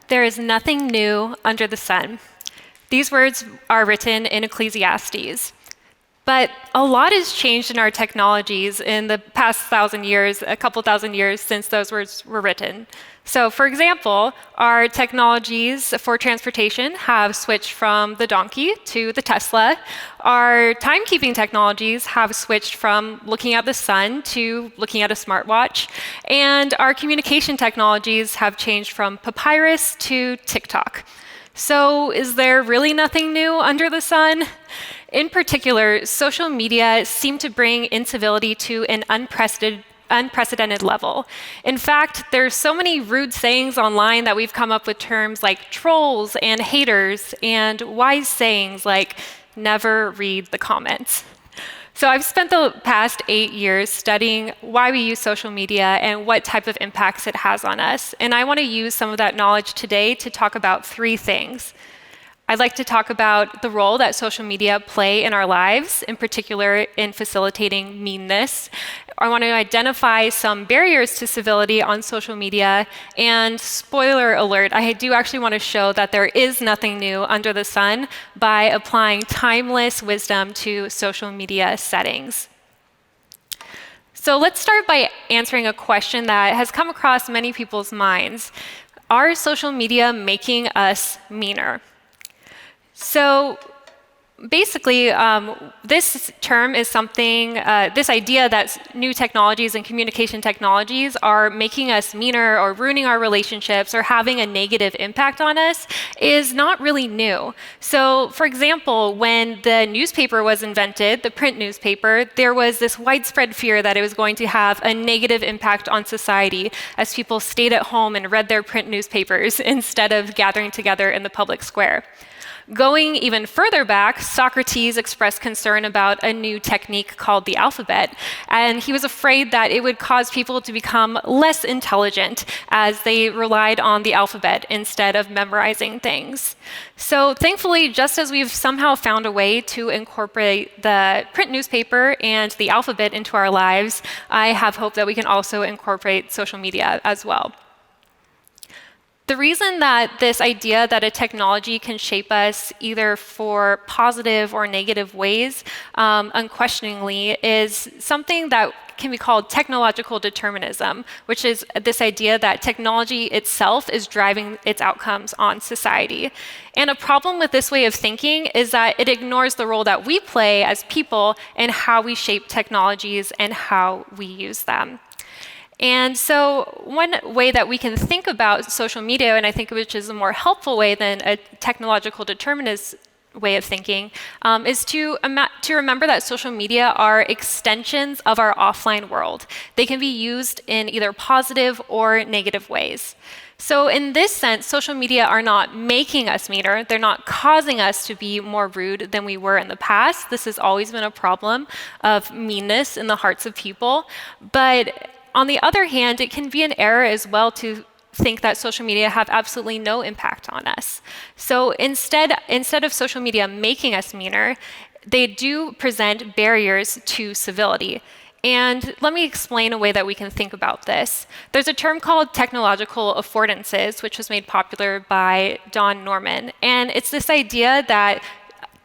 There is nothing new under the sun. These words are written in Ecclesiastes. But a lot has changed in our technologies in the past 1,000 years, a couple thousand years since those words were written. So, for example, our technologies for transportation have switched from the donkey to the Tesla. Our timekeeping technologies have switched from looking at the sun to looking at a smartwatch. And our communication technologies have changed from papyrus to TikTok. So, is there really nothing new under the sun? In particular, social media seem to bring incivility to an unprecedented level. In fact, there's so many rude sayings online that we've come up with terms like trolls and haters and wise sayings like never read the comments. So I've spent the past 8 years studying why we use social media and what type of impacts it has on us. And I want to use some of that knowledge today to talk about 3 things. I'd like to talk about the role that social media play in our lives, in particular in facilitating meanness. I want to identify some barriers to civility on social media, and spoiler alert, I do actually want to show that there is nothing new under the sun by applying timeless wisdom to social media settings. So let's start by answering a question that has come across many people's minds. Are social media making us meaner? So basically, this term is something, this idea that new technologies and communication technologies are making us meaner or ruining our relationships or having a negative impact on us is not really new. So for example, when the newspaper was invented, the print newspaper, there was this widespread fear that it was going to have a negative impact on society as people stayed at home and read their print newspapers instead of gathering together in the public square. Going even further back, Socrates expressed concern about a new technique called the alphabet, and he was afraid that it would cause people to become less intelligent as they relied on the alphabet instead of memorizing things. So thankfully, just as we've somehow found a way to incorporate the print newspaper and the alphabet into our lives, I have hope that we can also incorporate social media as well. The reason that this idea that a technology can shape us either for positive or negative ways, unquestioningly, is something that can be called technological determinism, which is this idea that technology itself is driving its outcomes on society. And a problem with this way of thinking is that it ignores the role that we play as people in how we shape technologies and how we use them. And so one way that we can think about social media, and I think which is a more helpful way than a technological determinist way of thinking, is to remember that social media are extensions of our offline world. They can be used in either positive or negative ways. So in this sense, social media are not making us meaner. They're not causing us to be more rude than we were in the past. This has always been a problem of meanness in the hearts of people. But on the other hand, it can be an error as well to think that social media have absolutely no impact on us. So instead of social media making us meaner, they do present barriers to civility. And let me explain a way that we can think about this. There's a term called technological affordances, which was made popular by Don Norman. And it's this idea that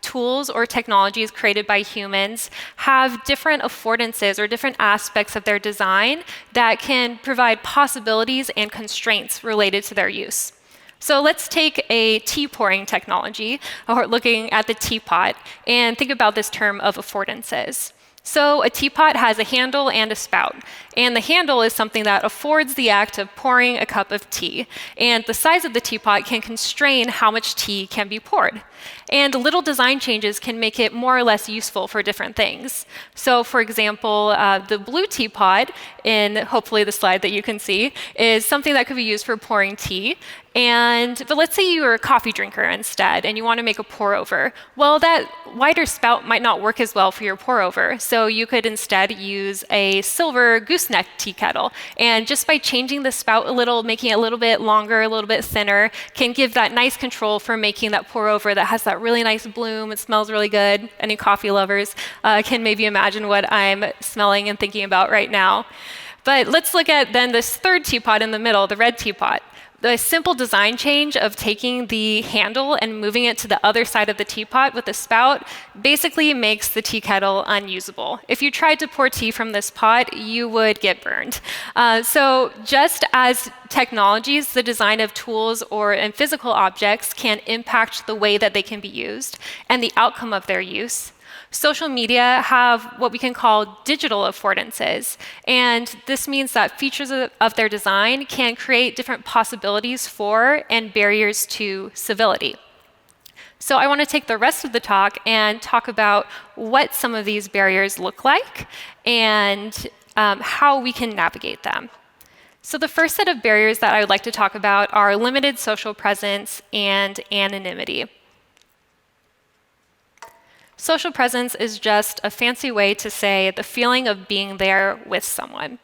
tools or technologies created by humans have different affordances or different aspects of their design that can provide possibilities and constraints related to their use. So let's take a tea pouring technology, or looking at the teapot, and think about this term of affordances. So a teapot has a handle and a spout, and the handle is something that affords the act of pouring a cup of tea, and the size of the teapot can constrain how much tea can be poured. And little design changes can make it more or less useful for different things. So for example, the blue teapot, in hopefully the slide that you can see, is something that could be used for pouring tea. But let's say you are a coffee drinker instead, and you want to make a pour over. Well, that wider spout might not work as well for your pour over. So you could instead use a silver gooseneck tea kettle. And just by changing the spout a little, making it a little bit longer, a little bit thinner, can give that nice control for making that pour over that has that really nice bloom. It smells really good. Any coffee lovers can maybe imagine what I'm smelling and thinking about right now. But let's look at then this third teapot in the middle, the red teapot. The simple design change of taking the handle and moving it to the other side of the teapot with the spout basically makes the tea kettle unusable. If you tried to pour tea from this pot, you would get burned. So just as technologies, the design of tools and physical objects can impact the way that they can be used and the outcome of their use, social media have what we can call digital affordances. And this means that features of their design can create different possibilities for and barriers to civility. So I want to take the rest of the talk and talk about what some of these barriers look like and how we can navigate them. So the first set of barriers that I would like to talk about are limited social presence and anonymity. Social presence is just a fancy way to say the feeling of being there with someone.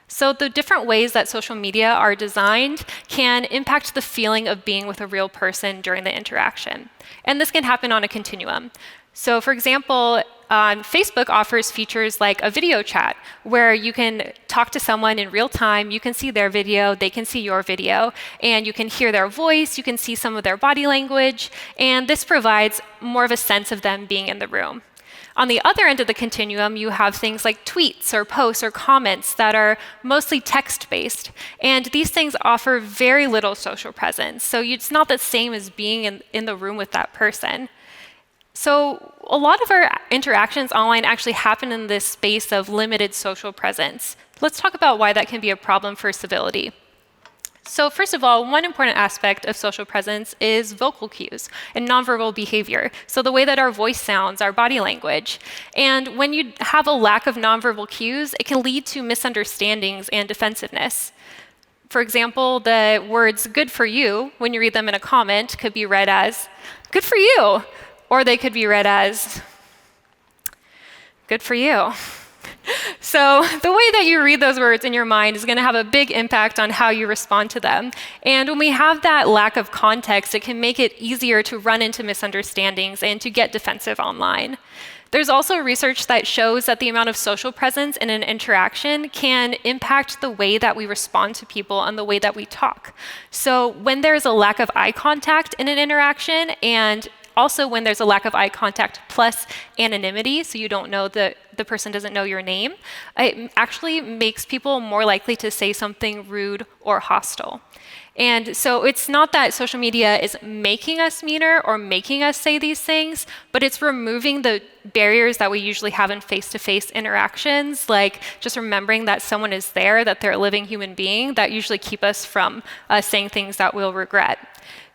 So the different ways that social media are designed can impact the feeling of being with a real person during the interaction. And this can happen on a continuum. So for example, Facebook offers features like a video chat where you can talk to someone in real time, you can see their video, they can see your video, and you can hear their voice, you can see some of their body language, and this provides more of a sense of them being in the room. On the other end of the continuum, you have things like tweets or posts or comments that are mostly text-based. And these things offer very little social presence. So it's not the same as being in the room with that person. So a lot of our interactions online actually happen in this space of limited social presence. Let's talk about why that can be a problem for civility. So first of all, one important aspect of social presence is vocal cues and nonverbal behavior. So the way that our voice sounds, our body language. And when you have a lack of nonverbal cues, it can lead to misunderstandings and defensiveness. For example, the words good for you, when you read them in a comment, could be read as good for you. Or they could be read as good for you. So the way that you read those words in your mind is going to have a big impact on how you respond to them. And when we have that lack of context, it can make it easier to run into misunderstandings and to get defensive online. There's also research that shows that the amount of social presence in an interaction can impact the way that we respond to people and the way that we talk. So when there's a lack of eye contact in an interaction, and also when there's a lack of eye contact plus anonymity, so you don't know the person doesn't know your name, it actually makes people more likely to say something rude or hostile. And so it's not that social media is making us meaner or making us say these things, but it's removing the barriers that we usually have in face-to-face interactions, like just remembering that someone is there, that they're a living human being, that usually keep us from saying things that we'll regret.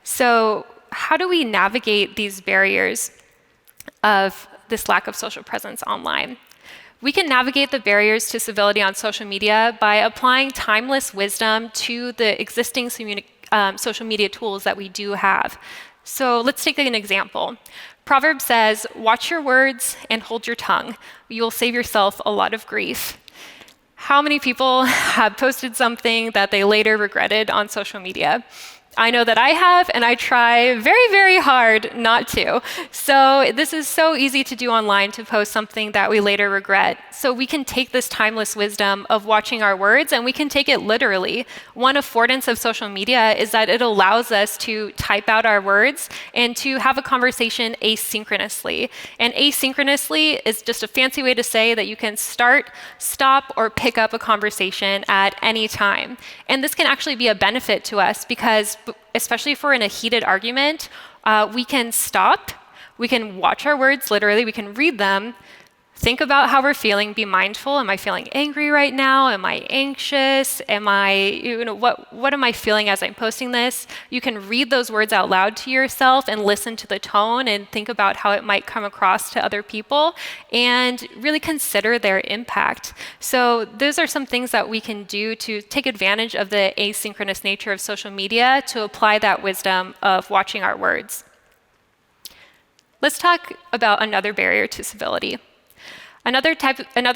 So how do we navigate these barriers of this lack of social presence online? We can navigate the barriers to civility on social media by applying timeless wisdom to the existing social media tools that we do have. So let's take an example. Proverbs says, "Watch your words and hold your tongue. You will save yourself a lot of grief." How many people have posted something that they later regretted on social media? I know that I have, and I try very, very hard not to. So this is so easy to do online, to post something that we later regret. So we can take this timeless wisdom of watching our words, and we can take it literally. One affordance of social media is that it allows us to type out our words and to have a conversation asynchronously. And asynchronously is just a fancy way to say that you can start, stop, or pick up a conversation at any time. And this can actually be a benefit to us because especially if we're in a heated argument, we can stop, we can watch our words literally, we can read them, think about how we're feeling, be mindful. Am I feeling angry right now? Am I anxious? What am I feeling as I'm posting this? You can read those words out loud to yourself and listen to the tone and think about how it might come across to other people and really consider their impact. So those are some things that we can do to take advantage of the asynchronous nature of social media to apply that wisdom of watching our words. Let's talk about another barrier to civility. Another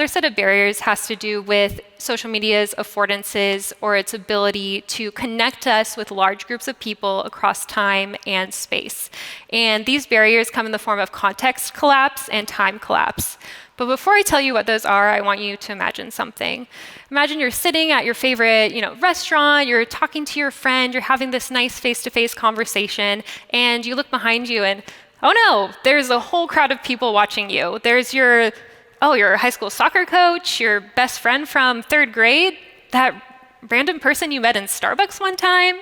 set of barriers has to do with social media's affordances or its ability to connect us with large groups of people across time and space. And these barriers come in the form of context collapse and time collapse. But before I tell you what those are, I want you to imagine something. Imagine you're sitting at your favorite, restaurant, you're talking to your friend, you're having this nice face-to-face conversation, and you look behind you and, oh no, there's a whole crowd of people watching you. There's your high school soccer coach, your best friend from 3rd grade, that random person you met in Starbucks one time.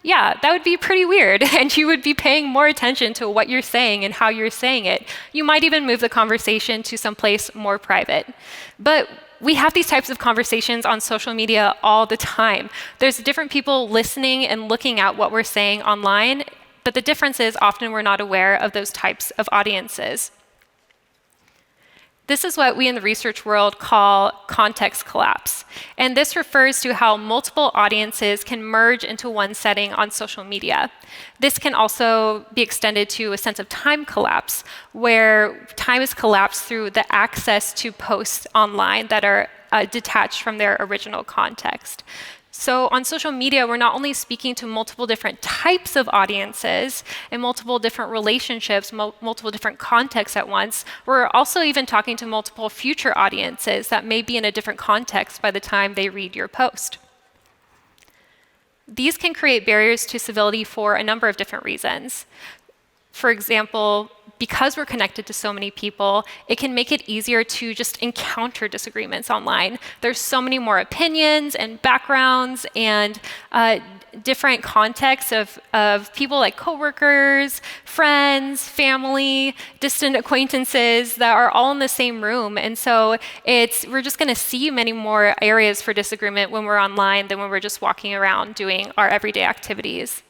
Yeah, that would be pretty weird, and you would be paying more attention to what you're saying and how you're saying it. You might even move the conversation to someplace more private. But we have these types of conversations on social media all the time. There's different people listening and looking at what we're saying online, but the difference is often we're not aware of those types of audiences. This is what we in the research world call context collapse. And this refers to how multiple audiences can merge into one setting on social media. This can also be extended to a sense of time collapse, where time is collapsed through the access to posts online that are detached from their original context. So on social media, we're not only speaking to multiple different types of audiences and multiple different relationships, multiple different contexts at once, we're also even talking to multiple future audiences that may be in a different context by the time they read your post. These can create barriers to civility for a number of different reasons. For example, because we're connected to so many people, it can make it easier to just encounter disagreements online. There's so many more opinions and backgrounds and different contexts of people like coworkers, friends, family, distant acquaintances that are all in the same room. And so we're just going to see many more areas for disagreement when we're online than when we're just walking around doing our everyday activities.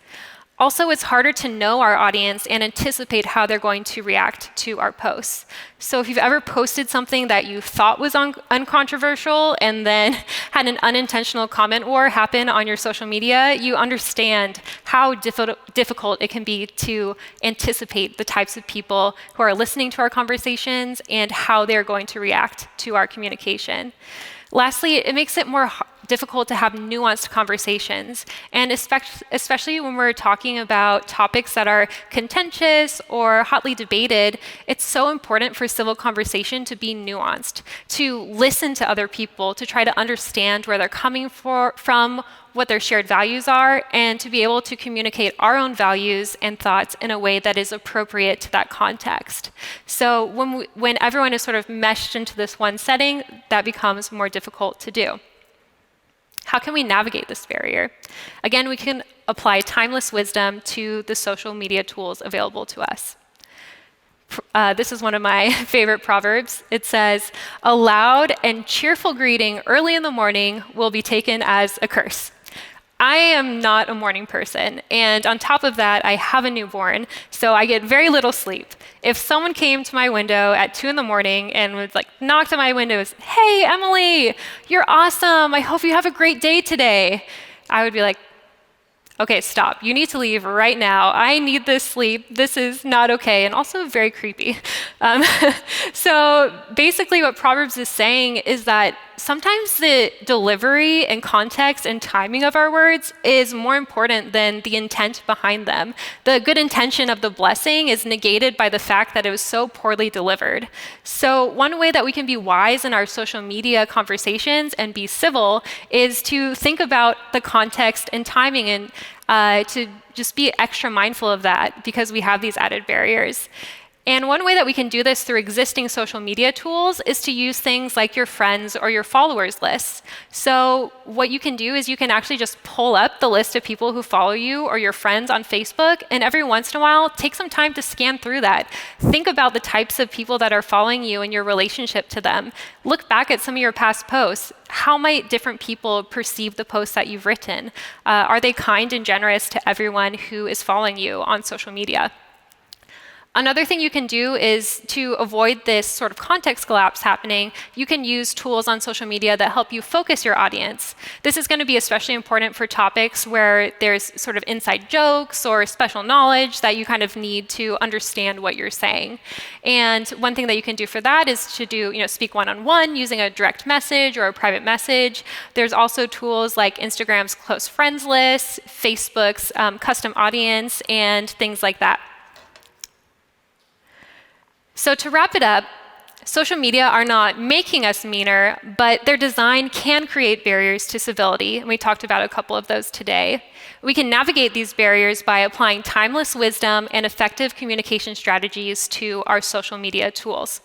Also, it's harder to know our audience and anticipate how they're going to react to our posts. So if you've ever posted something that you thought was uncontroversial and then had an unintentional comment war happen on your social media, you understand how difficult it can be to anticipate the types of people who are listening to our conversations and how they're going to react to our communication. Lastly, it makes it more difficult to have nuanced conversations, and especially when we're talking about topics that are contentious or hotly debated, it's so important for civil conversation to be nuanced, to listen to other people, to try to understand where they're coming from, what their shared values are, and to be able to communicate our own values and thoughts in a way that is appropriate to that context. So when everyone is sort of meshed into this one setting, that becomes more difficult to do. How can we navigate this barrier? Again, we can apply timeless wisdom to the social media tools available to us. This is one of my favorite Proverbs. It says, "A loud and cheerful greeting early in the morning will be taken as a curse." I am not a morning person, and on top of that, I have a newborn, so I get very little sleep. If someone came to my window at 2 in the morning and would knocked on my window, "Hey, Emily, you're awesome. I hope you have a great day today," I would be like, "Okay, stop. You need to leave right now. I need this sleep. This is not okay," and also very creepy. So basically what Proverbs is saying is that sometimes the delivery and context and timing of our words is more important than the intent behind them. The good intention of the blessing is negated by the fact that it was so poorly delivered. So one way that we can be wise in our social media conversations and be civil is to think about the context and timing and to just be extra mindful of that because we have these added barriers. And one way that we can do this through existing social media tools is to use things like your friends or your followers lists. So what you can do is you can actually just pull up the list of people who follow you or your friends on Facebook, and every once in a while, take some time to scan through that. Think about the types of people that are following you and your relationship to them. Look back at some of your past posts. How might different people perceive the posts that you've written? Are they kind and generous to everyone who is following you on social media? Another thing you can do is to avoid this sort of context collapse happening, you can use tools on social media that help you focus your audience. This is going to be especially important for topics where there's sort of inside jokes or special knowledge that you kind of need to understand what you're saying. And one thing that you can do for that is to do, speak one-on-one using a direct message or a private message. There's also tools like Instagram's close friends list, Facebook's custom audience, and things like that. So to wrap it up, social media are not making us meaner, but their design can create barriers to civility, and we talked about a couple of those today. We can navigate these barriers by applying timeless wisdom and effective communication strategies to our social media tools.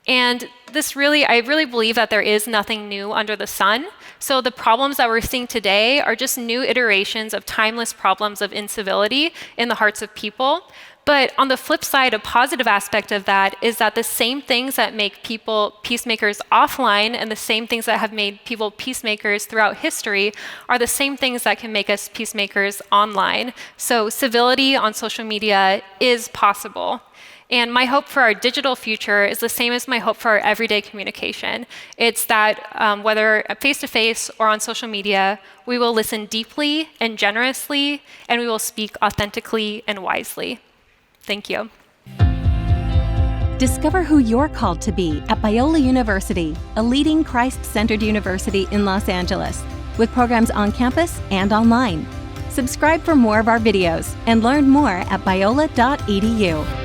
And I really believe that there is nothing new under the sun. So the problems that we're seeing today are just new iterations of timeless problems of incivility in the hearts of people. But on the flip side, a positive aspect of that is that the same things that make people peacemakers offline and the same things that have made people peacemakers throughout history are the same things that can make us peacemakers online. So civility on social media is possible. And my hope for our digital future is the same as my hope for our everyday communication. It's that whether face-to-face or on social media, we will listen deeply and generously, and we will speak authentically and wisely. Thank you. Discover who you're called to be at Biola University, a leading Christ-centered university in Los Angeles, with programs on campus and online. Subscribe for more of our videos and learn more at biola.edu.